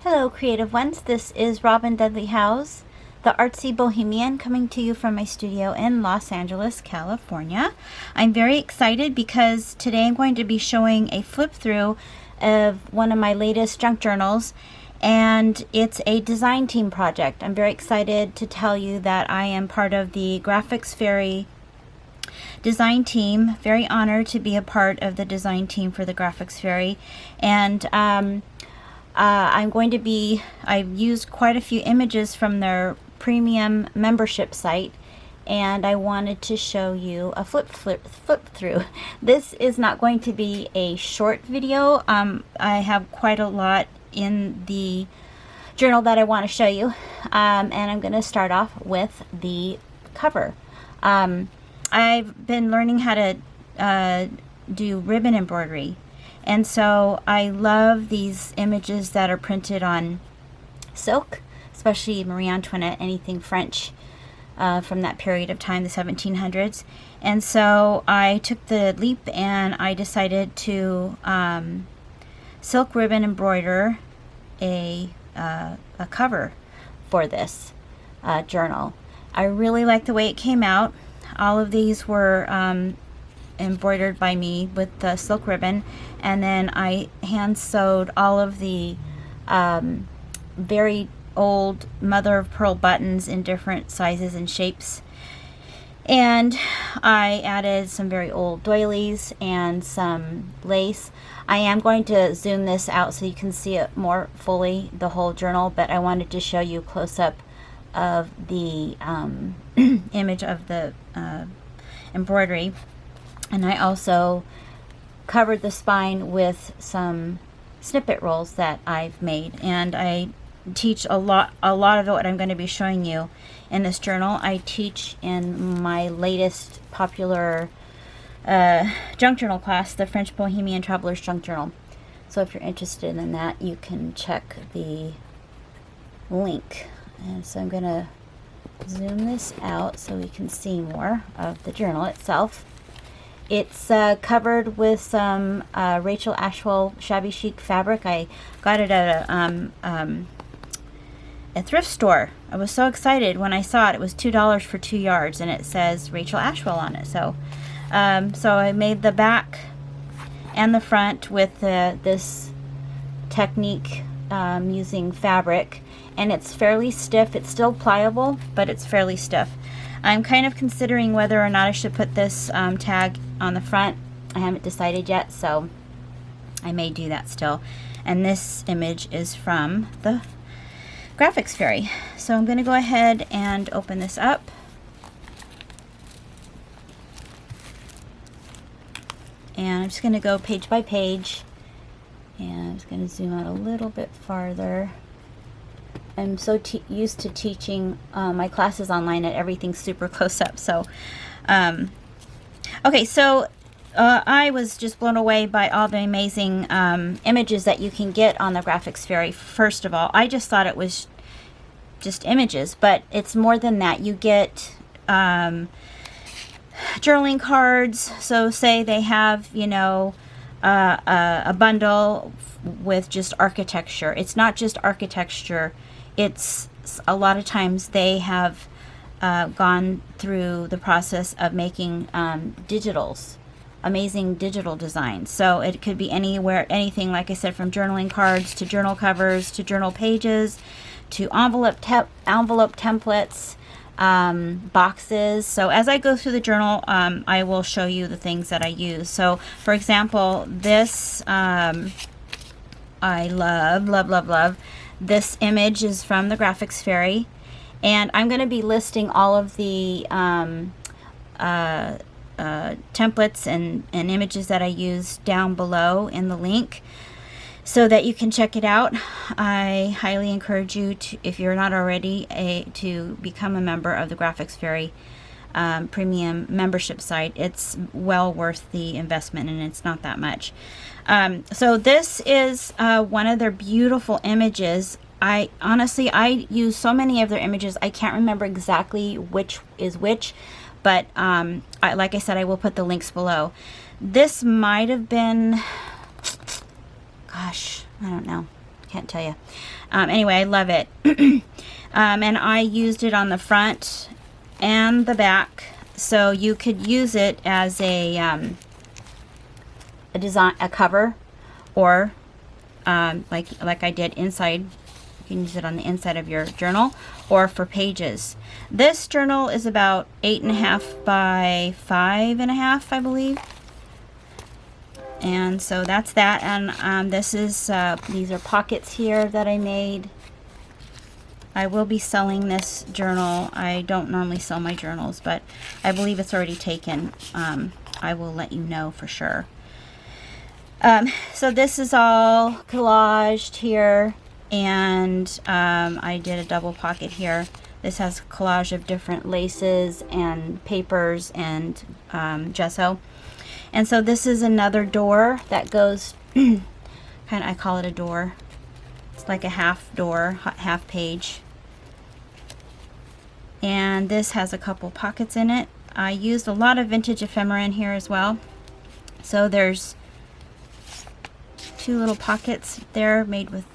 Hello, creative ones. This is Robin Dudley Howes, the artsy bohemian, coming to you from my studio in Los Angeles, California. I'm very excited because today I'm going to be showing a flip through of one of my latest junk journals, and it's a design team project. I'm very excited to tell you that I am part of the Graphics Fairy design team. Very honored to be a part of the design team for the Graphics Fairy, and I've used quite a few images from their premium membership site, and I wanted to show you a flip through. This is not going to be a short video. I have quite a lot in the journal that I want to show you, and I'm going to start off with the cover. I've been learning how to do ribbon embroidery. And so I love these images that are printed on silk, especially Marie Antoinette, anything French from that period of time, the 1700s. And so I took the leap and I decided to silk ribbon embroider a cover for this journal. I really like the way it came out. All of these were embroidered by me with the silk ribbon, and then I hand sewed all of the very old mother of pearl buttons in different sizes and shapes, and I added some very old doilies and some lace. I am going to zoom this out so you can see it more fully, the whole journal, but I wanted to show you a close-up of the image of the embroidery. And I also covered the spine with some snippet rolls that I've made, and I teach a lot of what I'm going to be showing you in this journal. I teach in my latest popular junk journal class, the French Bohemian Traveler's Junk Journal. So if you're interested in that, you can check the link. And so I'm going to zoom this out so we can see more of the journal itself. It's covered with some Rachel Ashwell Shabby Chic fabric. I got it at a thrift store. I was so excited when I saw it. It was $2 for 2 yards, and it says Rachel Ashwell on it. So I made the back and the front with this technique using fabric, and it's fairly stiff. It's still pliable, but it's fairly stiff. I'm kind of considering whether or not I should put this tag on the front. I haven't decided yet, so I may do that still. And this image is from the Graphics Fairy. So I'm going to go ahead and open this up. And I'm just going to go page by page. And I'm just going to zoom out a little bit farther. I'm so used to teaching my classes online that everything's super close up. So, okay, so I was just blown away by all the amazing images that you can get on the Graphics Fairy. First of all, I just thought it was just images, but it's more than that. You get journaling cards. So say they have, you know, a bundle with just architecture. It's not just architecture. It's a lot of times they have gone through the process of making digitals, amazing digital designs. So it could be anywhere, anything, like I said, from journaling cards to journal covers to journal pages to envelope templates, boxes. So as I go through the journal, I will show you the things that I use. So for example, this I love. This image is from the Graphics Fairy, and I'm going to be listing all of the templates and images that I use down below in the link so that you can check it out. I highly encourage you to, if you're not already, to become a member of the Graphics Fairy premium membership site. It's well worth the investment, and it's not that much. So this is one of their beautiful images. I use so many of their images, I can't remember exactly which is which, but like I said, I will put the links below. This might have been, gosh, I don't know. can't tell you. Anyway, I love it. And I used it on the front and the back, so you could use it as a design, a cover, or like I did inside. You can use it on the inside of your journal or for pages. This journal is about 8.5 by 5.5, I believe. And so that's that. And this is these are pockets here that I made. I will be selling this journal. I don't normally sell my journals, but I believe it's already taken. I will let you know for sure. So this is all collaged here, and I did a double pocket here. This has a collage of different laces and papers and gesso. And so this is another door that goes, I call it a door. It's like a half door, half page. And this has a couple pockets in it. I used a lot of vintage ephemera in here as well. So there's 2 little pockets there made with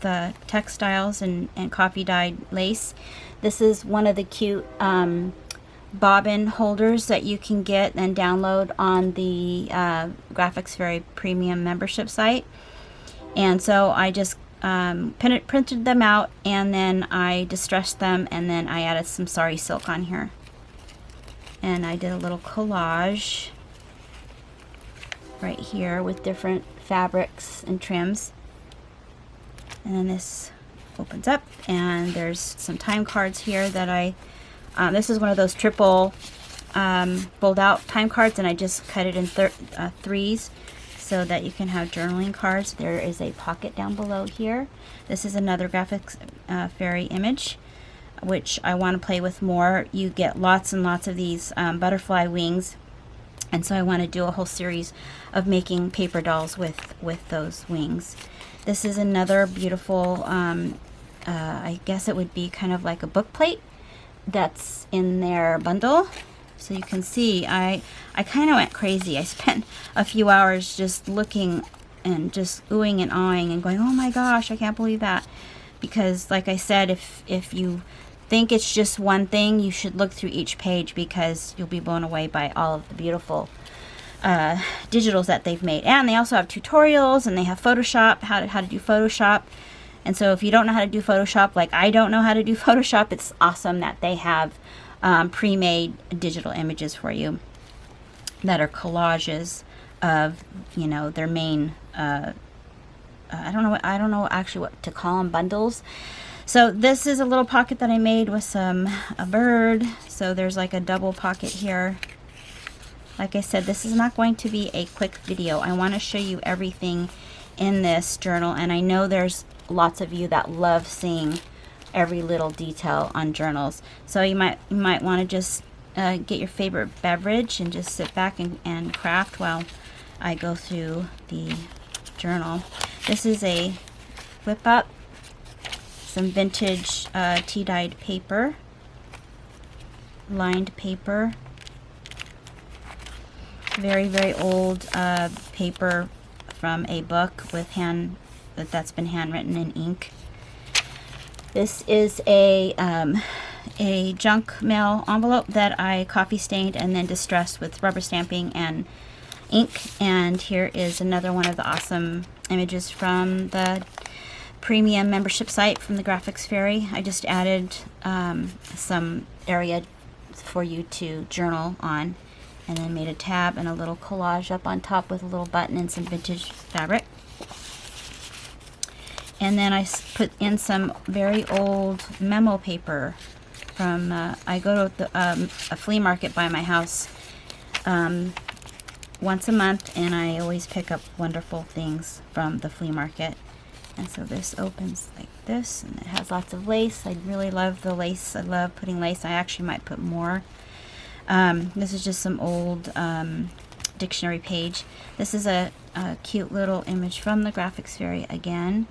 textiles and coffee dyed lace. This is one of the cute bobbin holders that you can get and download on the Graphics Fairy Premium membership site. And so I just printed them out, and then I distressed them, and then I added some sari silk on here. And I did a little collage right here with different fabrics and trims. And then this opens up, and there's some time cards here that I this is one of those triple fold out time cards, and I just cut it in threes so that you can have journaling cards. There is a pocket down below here. This is another Graphics Fairy image, which I want to play with more. You get lots and lots of these butterfly wings, and so I want to do a whole series of making paper dolls with those wings. This is another beautiful, I guess it would be kind of like a book plate that's in their bundle. So you can see I kind of went crazy. I spent a few hours just looking and just oohing and awing and going, oh my gosh, I can't believe that. Because like I said, if you think it's just one thing, you should look through each page, because you'll be blown away by all of the beautiful digitals that they've made. And they also have tutorials, and they have Photoshop, how to do Photoshop. And so if you don't know how to do Photoshop, like I don't know how to do Photoshop, it's awesome that they have pre-made digital images for you that are collages of, you know, their main I don't know actually what to call them, bundles. So this is a little pocket that I made with a bird. So there's like a double pocket here. Like I said, this is not going to be a quick video. I want to show you everything in this journal, and I know there's lots of you that love seeing every little detail on journals. So you might want to just get your favorite beverage and just sit back and craft while I go through the journal. This is a flip up, some vintage tea dyed paper, lined paper, very, very old paper from a book with that's been handwritten in ink. This is a junk mail envelope that I coffee stained and then distressed with rubber stamping and ink. And here is another one of the awesome images from the premium membership site from the Graphics Fairy. I just added some area for you to journal on, and then made a tab and a little collage up on top with a little button and some vintage fabric. And then I put in some very old memo paper from, I go to a flea market by my house once a month, and I always pick up wonderful things from the flea market. And so this opens like this, and it has lots of lace. I really love the lace. I love putting lace. I actually might put more. This is just some old dictionary page. This is a cute little image from the Graphics Fairy again.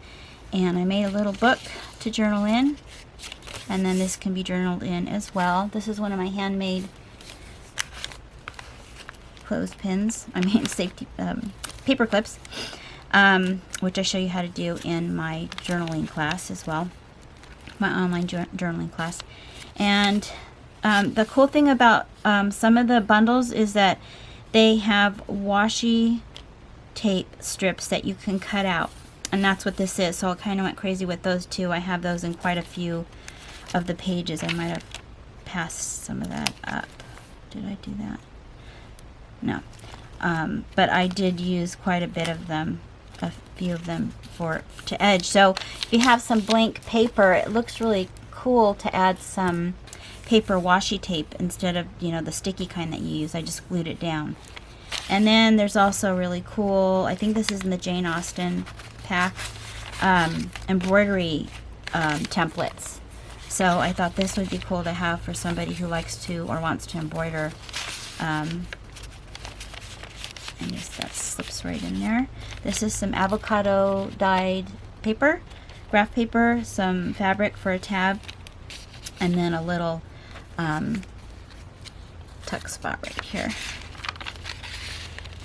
And I made a little book to journal in. And then this can be journaled in as well. This is one of my handmade clothespins. I mean, safety paper clips. which I show you how to do in my journaling class as well, my online journaling class. And the cool thing about some of the bundles is that they have washi tape strips that you can cut out, and that's what this is. So I kind of went crazy with those two. I have those in quite a few of the pages. I might have passed some of that up. Did I do that? No. But I did use quite a bit of them, a few of them to edge. So if you have some blank paper, it looks really cool to add some paper washi tape instead of, you know, the sticky kind that you use. I just glued it down. And then there's also really cool, I think this is in the Jane Austen pack, embroidery templates. So I thought this would be cool to have for somebody who likes to or wants to embroider. And just that slips right in there. This is some avocado dyed paper, graph paper, some fabric for a tab, and then a little tuck spot right here.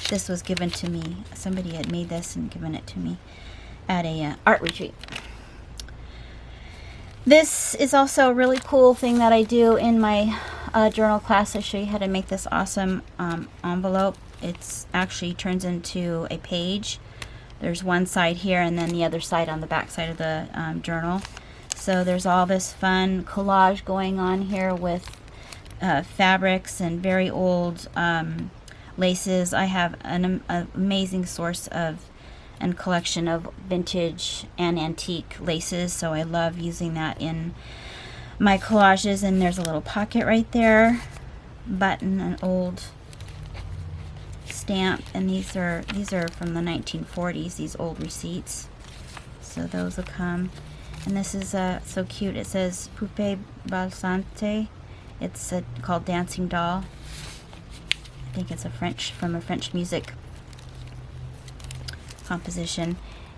This was given to me. Somebody had made this and given it to me at a art retreat. This is also a really cool thing that I do in my journal class. I show you how to make this awesome envelope. It's actually turns into a page. There's one side here and then the other side on the back side of the journal. So there's all this fun collage going on here with fabrics and very old laces. I have an amazing source of and collection of vintage and antique laces, so I love using that in my collages. And there's a little pocket right there, button, an old stamp, and these are from the 1940s, these old receipts, so those will come. And this is so cute. It says Poupée Balsante. It's called Dancing Doll. I think it's from a French music composition.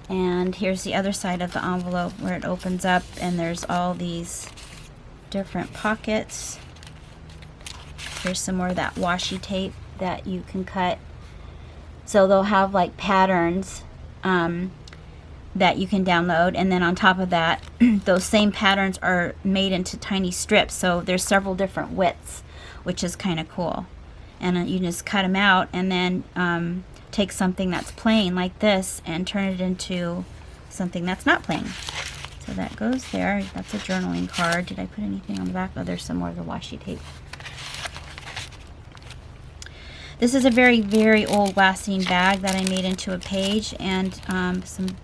And here's the other side of the envelope where it opens up, and there's all these different pockets. Here's some more of that washi tape that you can cut. So they'll have like patterns that you can download, and then on top of that those same patterns are made into tiny strips, so there's several different widths, which is kind of cool. And you just cut them out and then take something that's plain like this and turn it into something that's not plain. So that goes there. That's a journaling card. Did I put anything on the back? Oh, there's some more of the washi tape. This is a very, very old glassine bag that I made into a page, and some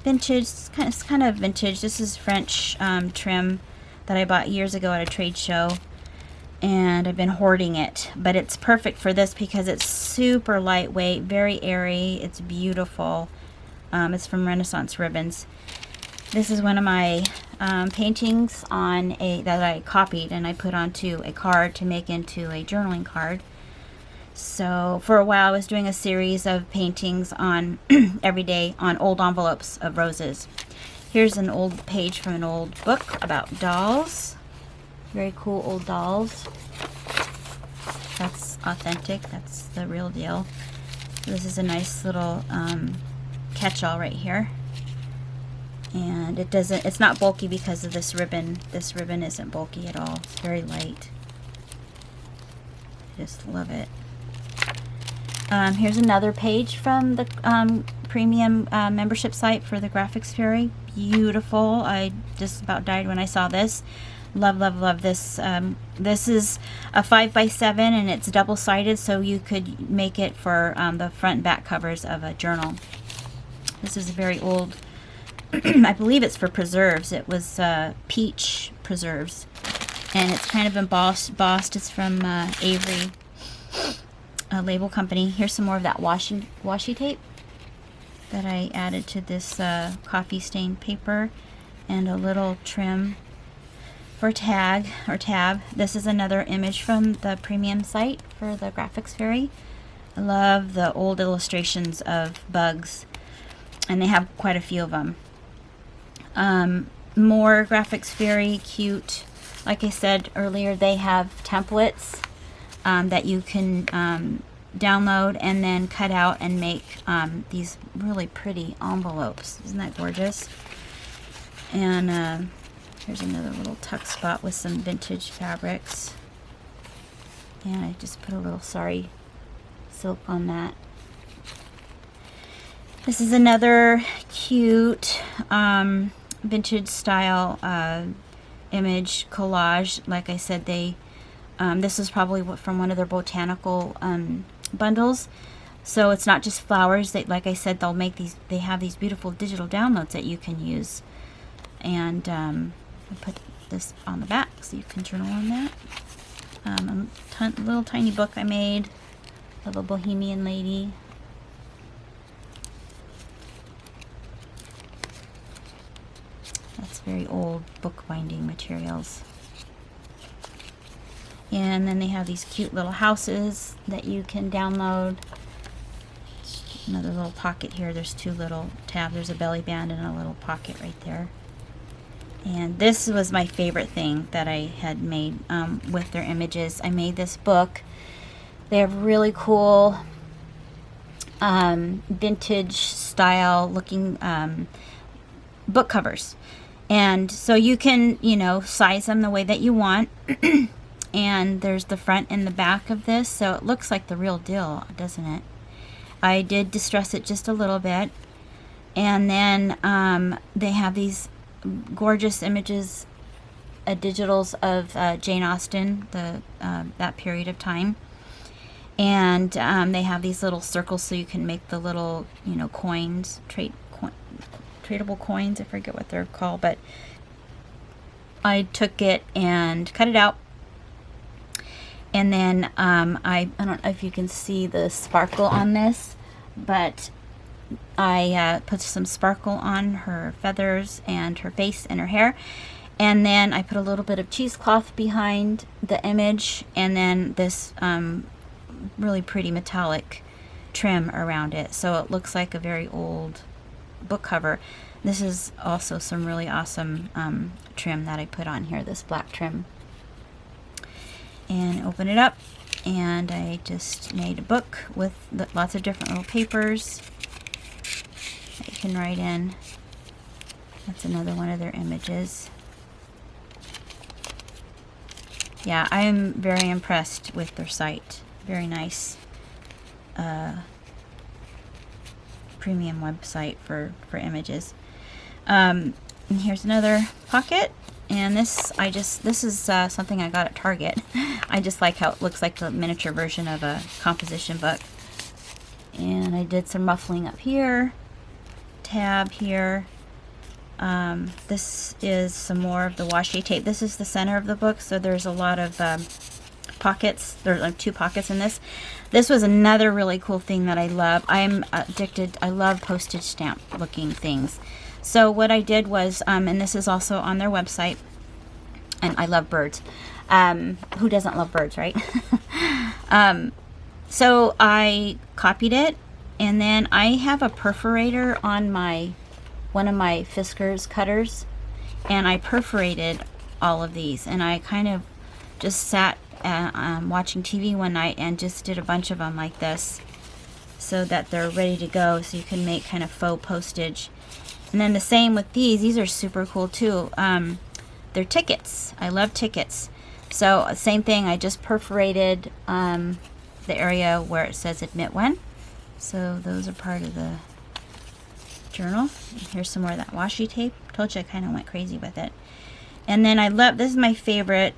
vintage, it's kind of vintage. This is French trim that I bought years ago at a trade show, and I've been hoarding it, but it's perfect for this because it's super lightweight, very airy. It's beautiful. It's from Renaissance Ribbons. This is one of my paintings that I copied and I put onto a card to make into a journaling card. So for a while I was doing a series of paintings on every day on old envelopes of roses. Here's an old page from an old book about dolls. Very cool old dolls. That's authentic. That's the real deal. This is a nice little catch-all right here. And it's not bulky because of this ribbon. This ribbon isn't bulky at all. It's very light. I just love it. Here's another page from the premium membership site for the Graphics Fairy. Beautiful. I just about died when I saw this. Love, love, love this. This is a 5x7 and it's double-sided, so you could make it for the front and back covers of a journal. This is a very old, I believe it's for preserves. It was peach preserves, and it's kind of embossed. It's from Avery label company. Here's some more of that washi tape that I added to this coffee stained paper, and a little trim for tag or tab. This is another image from the premium site for the Graphics Fairy. I love the old illustrations of bugs, and they have quite a few of them. More Graphics Fairy, cute. Like I said earlier, they have templates that you can download and then cut out and make these really pretty envelopes. Isn't that gorgeous? And here's another little tuck spot with some vintage fabrics. And I just put a little sari silk on that. This is another cute vintage style image collage. Like I said, they this is probably from one of their botanical bundles. So it's not just flowers. They, like I said, they'll make these. They have these beautiful digital downloads that you can use. And I put this on the back so you can journal on that. A little tiny book I made of a bohemian lady. That's very old bookbinding materials. And then they have these cute little houses that you can download. Another little pocket here. There's two little tabs. There's a belly band and a little pocket right there. And this was my favorite thing that I had made with their images. I made this book. They have really cool vintage style looking book covers. And so you can, you know, size them the way that you want. And there's the front and the back of this, so it looks like the real deal, doesn't it? I did distress it just a little bit. And then they have these gorgeous images, digitals of Jane Austen, that period of time. And they have these little circles so you can make the little, you know, coins, tradable coins. I forget what they're called, but I took it and cut it out. And then I don't know if you can see the sparkle on this, but I put some sparkle on her feathers and her face and her hair. And then I put a little bit of cheesecloth behind the image, and then this really pretty metallic trim around it. So it looks like a very old book cover. This is also some really awesome trim that I put on here, this black trim. And open it up, and I just made a book with lots of different little papers that you can write in. That's another one of their images. Yeah, I am very impressed with their site. Very nice premium website for images. And here's another pocket. And this is something I got at Target. I just like how it looks like the miniature version of a composition book. And I did some ruffling up here, tab here. This is some more of the washi tape. This is the center of the book, so there's a lot of pockets. There's like 2 pockets in this. This was another really cool thing that I love. I am addicted. I love postage stamp looking things. So what I did was, and this is also on their website, and I love birds. Who doesn't love birds, right? So I copied it, and then I have a perforator on one of my Fiskars cutters, and I perforated all of these, and I kind of just sat watching TV one night and just did a bunch of them like this so that they're ready to go, so you can make kind of faux postage. And then the same with these. These are super cool too. They're tickets. I love tickets. So same thing. I just perforated the area where it says admit when. So those are part of the journal. And here's some more of that washi tape. Told you I kind of went crazy with it. And then I love, this is my favorite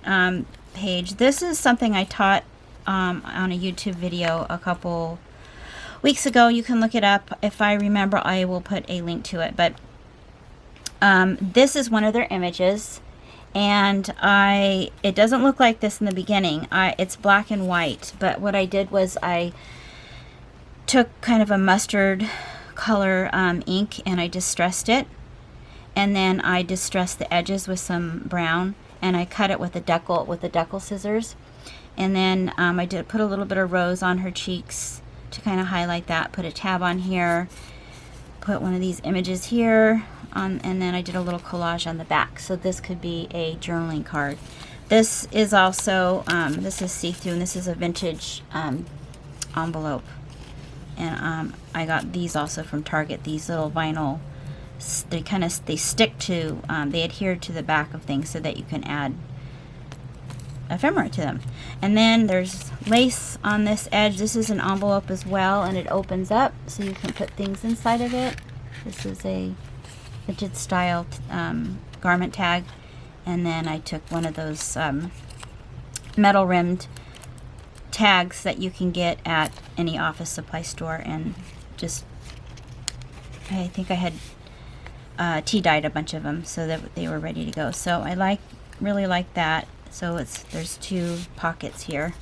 page. This is something I taught on a YouTube video a couple weeks ago. You can look it up. If I remember, I will put a link to it. But this is one of their images, and it doesn't look like this in the beginning. It's black and white, but what I did was I took kind of a mustard color ink, and I distressed it, and then I distressed the edges with some brown, and I cut it with the decal scissors. And then I did put a little bit of rose on her cheeks to kind of highlight that. Put a tab on here, put one of these images here on, and then I did a little collage on the back, so this could be a journaling card. This is also this is see-through, and this is a vintage envelope. And I got these also from Target. These little vinyl, they stick to, they adhere to the back of things so that you can add ephemera to them. And then there's lace on this edge. This is an envelope as well, and it opens up so you can put things inside of it. This is a vintage style garment tag, and then I took one of those metal rimmed tags that you can get at any office supply store, and just, I think I had tea dyed a bunch of them so that they were ready to go. So I really like that. So there's two pockets here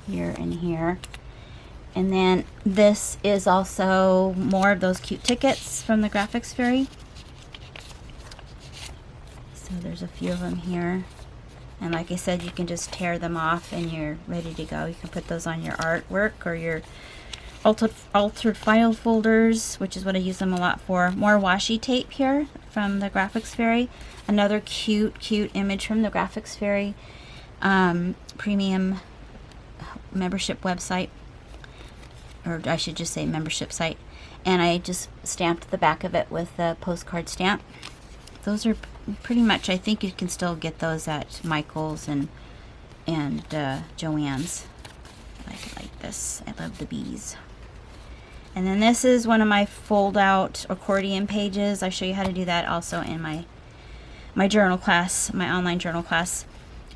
and here. And then this is also more of those cute tickets from the Graphics Fairy. So there's a few of them here. And like I said, you can just tear them off and you're ready to go. You can put those on your artwork or your altered file folders, which is what I use them a lot for. More washi tape here from the Graphics Fairy. Another cute image from the Graphics Fairy premium membership website, or I should just say membership site. And I just stamped the back of it with a postcard stamp. Those are pretty much, I think you can still get those at Michael's and Joann's. I like this. I love the bees. And then this is one of my fold out accordion pages. I show you how to do that also in my journal class, my online journal class.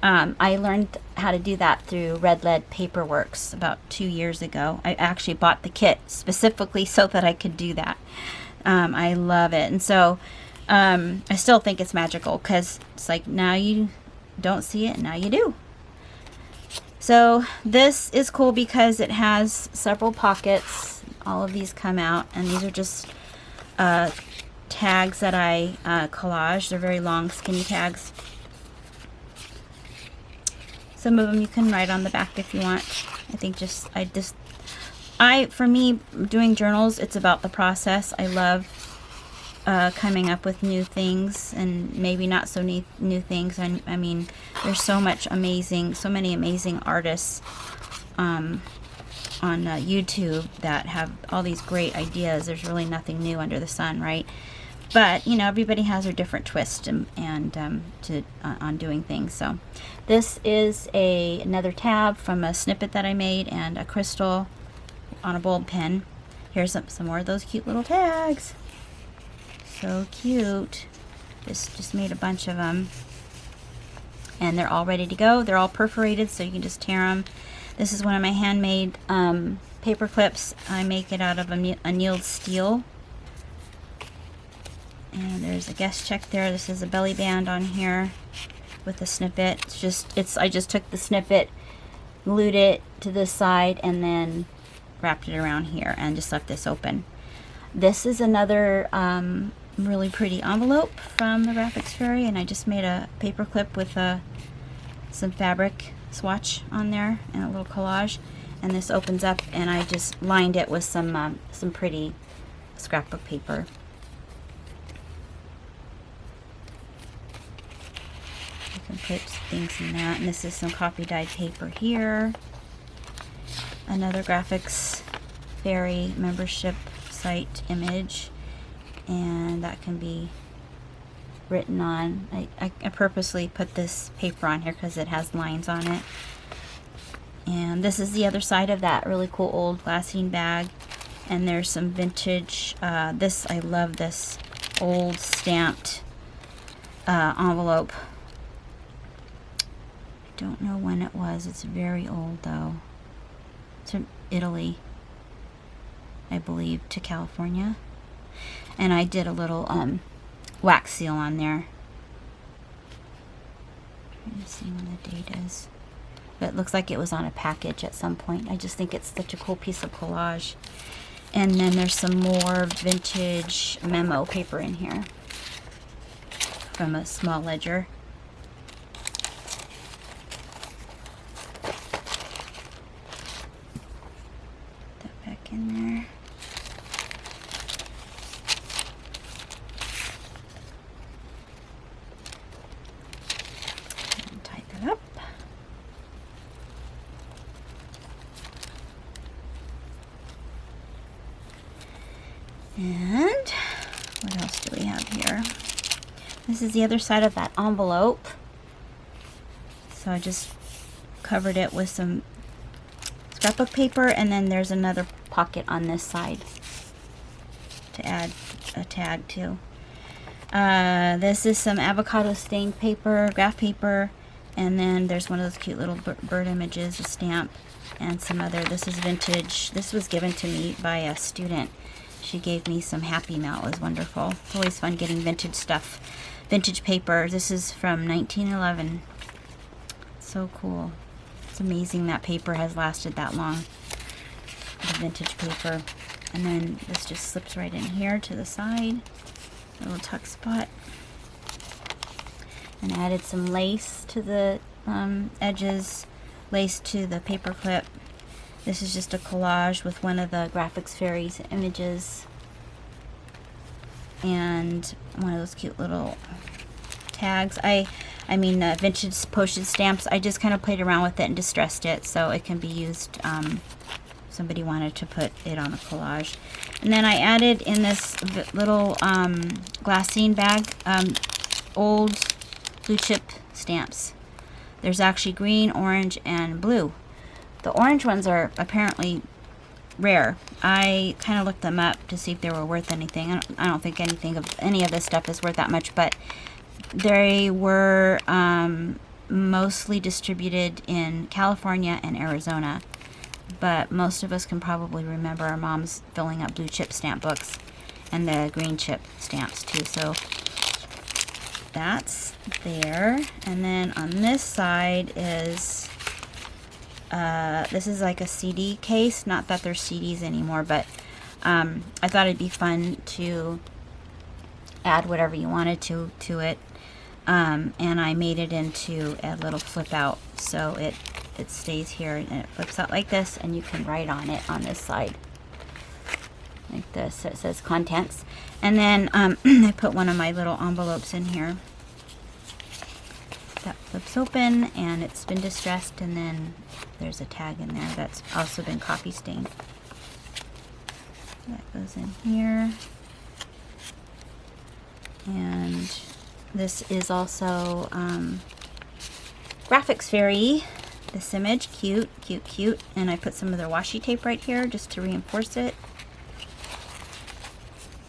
I learned how to do that through Red Lead Paperworks about 2 years ago. I actually bought the kit specifically so that I could do that. I love it. And so I still think it's magical, because it's like, now you don't see it, now you do. So this is cool because it has several pockets. All of these come out, and these are just tags that I collaged. They're very long, skinny tags. Some of them you can write on the back if you want. I think for me, doing journals, it's about the process. I love coming up with new things, and maybe not so new things. I mean, there's so many amazing artists on YouTube that have all these great ideas. There's really nothing new under the sun, right? But you know, everybody has their different twist on doing things. So this is another tab from a snippet that I made, and a crystal on a bulb pen. Here's some more of those cute little tags. So cute. Just made a bunch of them, and they're all ready to go. They're all perforated, so you can just tear them. This is one of my handmade paper clips. I make it out of annealed steel. And there's a guest check there. This is a belly band on here with a snippet. I just took the snippet, glued it to this side, and then wrapped it around here and just left this open. This is another really pretty envelope from the Graphics Fairy, and I just made a paper clip with some fabric swatch on there and a little collage. And this opens up, and I just lined it with some pretty scrapbook paper. You can put things in that. And this is some copy dyed paper here. Another Graphics Fairy membership site image, and that can be written on. I purposely put this paper on here because it has lines on it. And this is the other side of that really cool old glassine bag. And there's some vintage, I love this old stamped envelope. I don't know when it was. It's very old though. It's from Italy, I believe, to California. And I did a little wax seal on there. Trying to see when the date is. But it looks like it was on a package at some point. I just think it's such a cool piece of collage. And then there's some more vintage memo paper in here from a small ledger. Put that back in there. And tie that up. And what else do we have here? This is the other side of that envelope. So I just covered it with some scrapbook paper, and then there's another pocket on this side to add a tag to. This is some avocado stained paper, graph paper, and then there's one of those cute little bird images, a stamp, and some other. This is vintage. This was given to me by a student. She gave me some Happy Mail. It was wonderful. It's always fun getting vintage stuff. Vintage paper. This is from 1911. So cool. It's amazing that paper has lasted that long. The vintage paper. And then this just slips right in here to the side. A little tuck spot. And I added some lace to the edges. Lace to the paper clip. This is just a collage with one of the Graphics Fairies images. And one of those cute little tags. I mean vintage postage stamps. I just kind of played around with it and distressed it so it can be used. Somebody wanted to put it on a collage. And then I added in this little glassine bag old blue chip stamps. There's actually green, orange, and blue. The orange ones are apparently rare. I kind of looked them up to see if they were worth anything. I don't think any of this stuff is worth that much, but they were mostly distributed in California and Arizona. But most of us can probably remember our moms filling up blue chip stamp books and the green chip stamps too. So that's there. And then on this side is this is like a CD case. Not that there's CDs anymore, but I thought it'd be fun to add whatever you wanted to it. And I made it into a little flip out, so it stays here and it flips out like this, and you can write on it on this side like this. So it says contents. And then I put one of my little envelopes in here that flips open, and it's been distressed, and then there's a tag in there that's also been coffee stained. That goes in here. And this is also Graphics Fairy. This image, cute, cute, cute. And I put some of their washi tape right here just to reinforce it.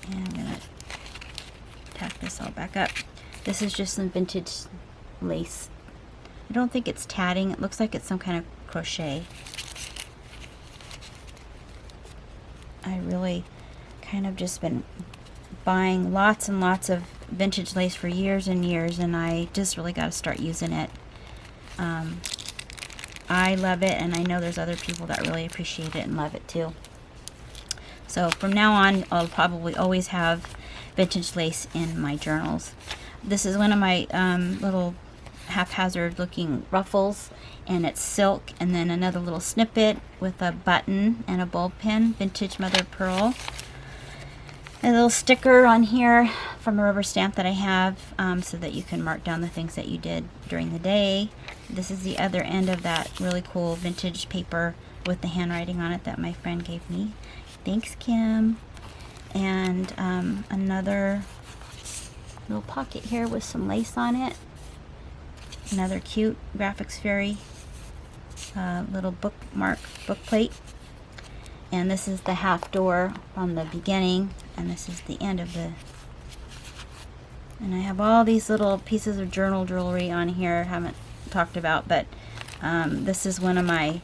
And I'm gonna tack this all back up. This is just some vintage lace. I don't think it's tatting. It looks like it's some kind of crochet. I really kind of just been buying lots and lots of vintage lace for years and years, and I just really got to start using it. I love it, and I know there's other people that really appreciate it and love it too. So from now on, I'll probably always have vintage lace in my journals. This is one of my little haphazard looking ruffles, and it's silk, and then another little snippet with a button and a bulb pin, vintage mother of pearl. A little sticker on here from a rubber stamp that I have, so that you can mark down the things that you did during the day. This is the other end of that really cool vintage paper with the handwriting on it that my friend gave me. Thanks, Kim. And another little pocket here with some lace on it. Another cute Graphics Fairy little bookmark book plate. And this is the half door on the beginning, and this is the end of the. And I have all these little pieces of journal jewelry on here. Haven't talked about, but this is one of my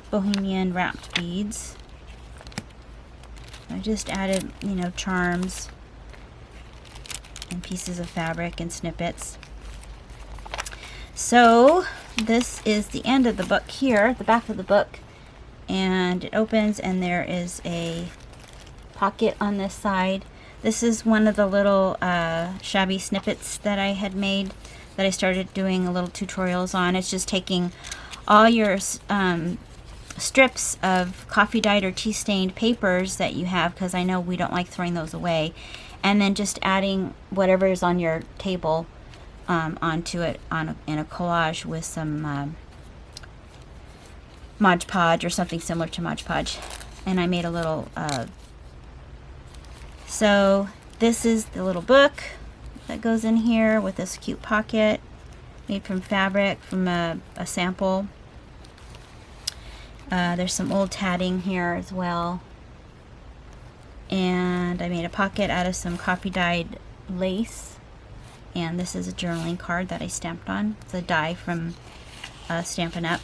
Bohemian wrapped beads. I just added, charms and pieces of fabric and snippets. So this is the end of the book here, the back of the book, and it opens, and there is a pocket on this side. This is one of the little Shabby snippets that I had made, that I started doing a little tutorials on. It's just taking all your strips of coffee dyed or tea stained papers that you have, because I know we don't like throwing those away, and then just adding whatever is on your table onto it in a collage with some Mod Podge or something similar to Mod Podge. And I made a little, so this is the little book that goes in here with this cute pocket made from fabric from a sample. There's some old tatting here as well. And I made a pocket out of some coffee dyed lace. And this is a journaling card that I stamped on. It's a die from Stampin' Up.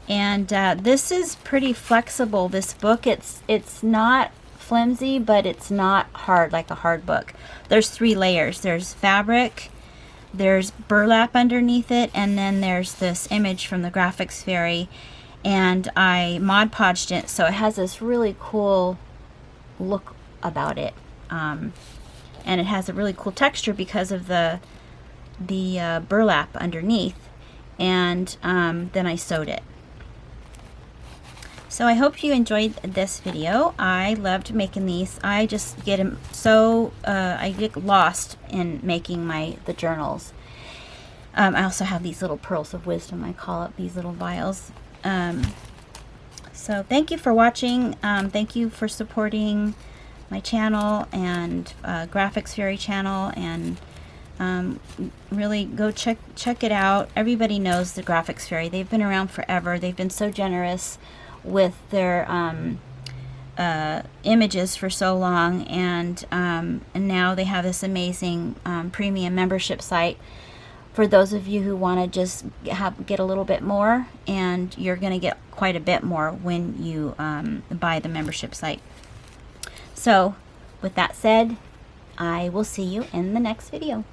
And this is pretty flexible, this book. It's not flimsy, but it's not hard like a hard book. There's 3 layers. There's fabric, there's burlap underneath it, and then there's this image from the Graphics Fairy. And I Mod Podged it, so it has this really cool look about it. And it has a really cool texture because of the burlap underneath. And then I sewed it. So I hope you enjoyed this video. I loved making these. I just get I get lost in making the journals. I also have these little pearls of wisdom, I call it, these little vials. So thank you for watching. Thank you for supporting my channel and Graphics Fairy channel, and really go check it out. Everybody knows the Graphics Fairy. They've been around forever. They've been so generous with their images for so long, and now they have this amazing premium membership site for those of you who want to just get a little bit more, and you're going to get quite a bit more when you buy the membership site. So with that said, I will see you in the next video.